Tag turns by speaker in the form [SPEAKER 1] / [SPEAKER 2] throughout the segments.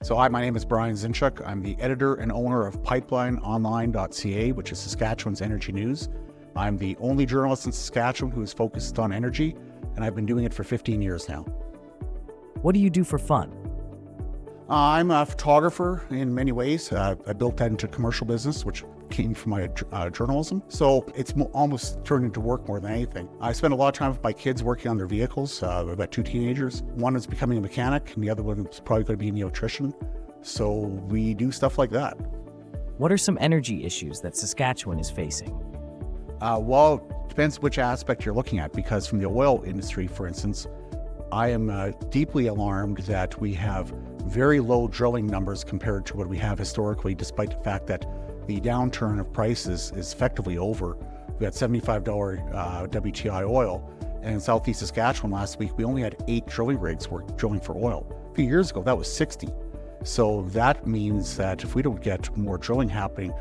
[SPEAKER 1] So hi, my name is Brian Zinchuk. I'm the editor and owner of PipelineOnline.ca, which is Saskatchewan's energy news. I'm the only journalist in Saskatchewan who is focused on energy, and I've been doing it for 15 years now.
[SPEAKER 2] What do you do for fun?
[SPEAKER 1] I'm a photographer in many ways. I built that into commercial business, which came from my journalism. So it's almost turned into work more than anything. I spend a lot of time with my kids working on their vehicles. I've got two teenagers. One is becoming a mechanic, and the other one is probably going to be an electrician. So we do stuff like that.
[SPEAKER 2] What are some energy issues that Saskatchewan is facing?
[SPEAKER 1] Well, it depends which aspect you're looking at, because from the oil industry, for instance, I am deeply alarmed that we have very low drilling numbers compared to what we have historically, despite the fact that the downturn of prices is effectively over. We had $75 WTI oil, and in southeast Saskatchewan last week, we only had 8 drilling rigs drilling for oil. A few years ago, that was 60. So that means that if we don't get more drilling happening,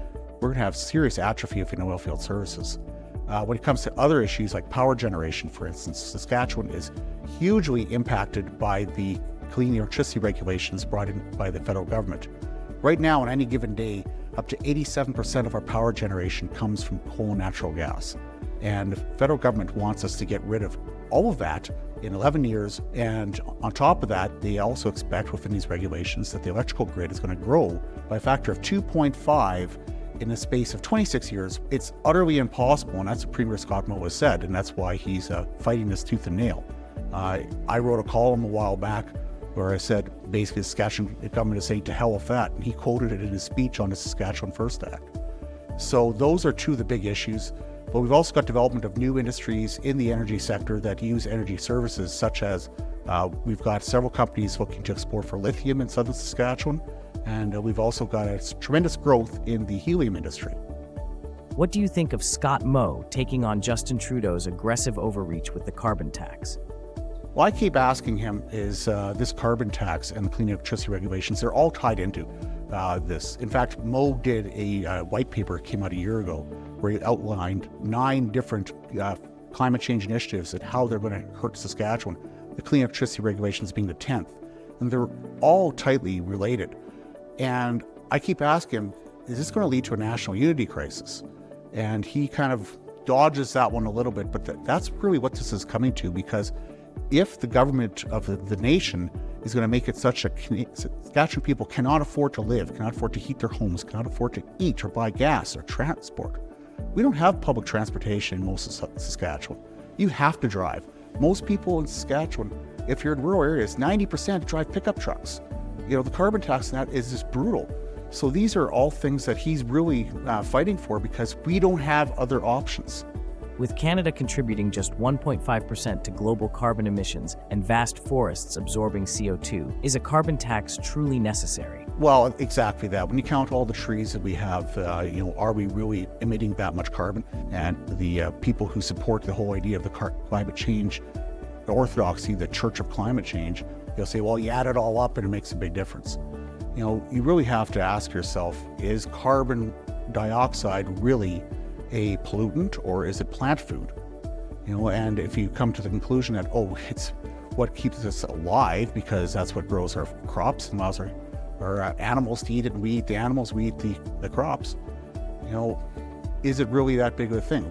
[SPEAKER 1] we're going to have serious atrophy of oil field services. When it comes to other issues like power generation, for instance, Saskatchewan is hugely impacted by the clean electricity regulations brought in by the federal government. Right now, on any given day, up to 87% of our power generation comes from coal and natural gas. And the federal government wants us to get rid of all of that in 11 years. And on top of that, they also expect within these regulations that the electrical grid is going to grow by a factor of 2.5 in the space of 26 years. It's utterly impossible, and that's what Premier Scott Moe has said, and that's why he's fighting this tooth and nail. I wrote a column a while back where I said basically the Saskatchewan government is saying to hell with that, and he quoted it in his speech on the Saskatchewan First Act. So those are two of the big issues, but we've also got development of new industries in the energy sector that use energy services, such as we've got several companies looking to explore for lithium in southern Saskatchewan, and we've also got a tremendous growth in the helium industry.
[SPEAKER 2] What do you think of Scott Moe taking on Justin Trudeau's aggressive overreach with the carbon tax?
[SPEAKER 1] Well, I keep asking him, is this carbon tax and the clean electricity regulations, they're all tied into this. In fact, Moe did a white paper that came out a year ago where he outlined 9 different climate change initiatives and how they're going to hurt Saskatchewan, the clean electricity regulations being the 10th. And they're all tightly related. And I keep asking him, is this going to lead to a national unity crisis? And he kind of dodges that one a little bit, but that's really what this is coming to, because if the government of the nation is going to make it such a Saskatchewan people cannot afford to live, cannot afford to heat their homes, cannot afford to eat or buy gas or transport. We don't have public transportation in most of Saskatchewan. You have to drive. Most people in Saskatchewan, if you're in rural areas, 90% drive pickup trucks. You know, the carbon tax on that is just brutal. So these are all things that he's really fighting for, because we don't have other options.
[SPEAKER 2] With Canada contributing just 1.5% to global carbon emissions and vast forests absorbing CO2, is a carbon tax truly necessary?
[SPEAKER 1] Well, exactly that. When you count all the trees that we have, are we really emitting that much carbon? And the people who support the whole idea of the climate change orthodoxy, the Church of Climate Change, they'll say, well, you add it all up and it makes a big difference. You know, you really have to ask yourself, is carbon dioxide really a pollutant, or is it plant food? You know, and if you come to the conclusion that, it's what keeps us alive because that's what grows our crops and allows our animals to eat it, and we eat the animals, we eat the crops, you know, is it really that big of a thing?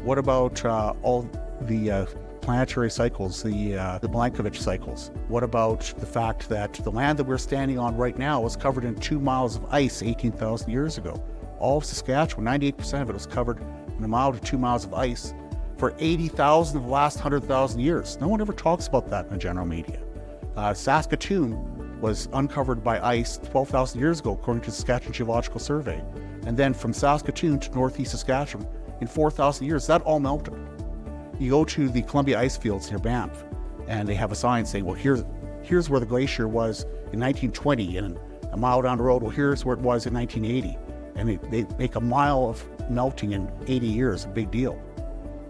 [SPEAKER 1] What about all the planetary cycles, the Milankovitch cycles? What about the fact that the land that we're standing on right now was covered in 2 miles of ice 18,000 years ago? All of Saskatchewan, 98% of it was covered in 1 mile to 2 miles of ice for 80,000 of the last 100,000 years. No one ever talks about that in the general media. Saskatoon was uncovered by ice 12,000 years ago, according to the Saskatchewan Geological Survey. And then from Saskatoon to northeast Saskatchewan, in 4,000 years, that all melted. You go to the Columbia ice fields near Banff, and they have a sign saying, well, here's where the glacier was in 1920, and a mile down the road, well, here's where it was in 1980. And they make a mile of melting in 80 years a big deal.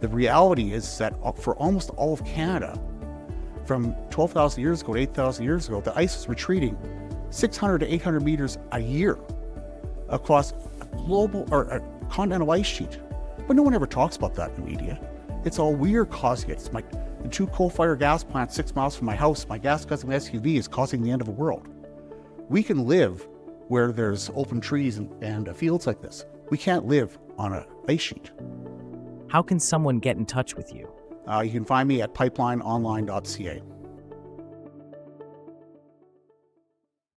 [SPEAKER 1] The reality is that for almost all of Canada, from 12,000 years ago to 8,000 years ago, the ice is retreating 600 to 800 meters a year across a global or a continental ice sheet. But no one ever talks about that in the media. It's all we're causing it. It's the 2 coal-fired gas plants 6 miles from my house, my gas-guzzling SUV is causing the end of the world. We can live where there's open trees and fields like this. We can't live on an ice sheet.
[SPEAKER 2] How can someone get in touch with you?
[SPEAKER 1] You can find me at PipelineOnline.ca.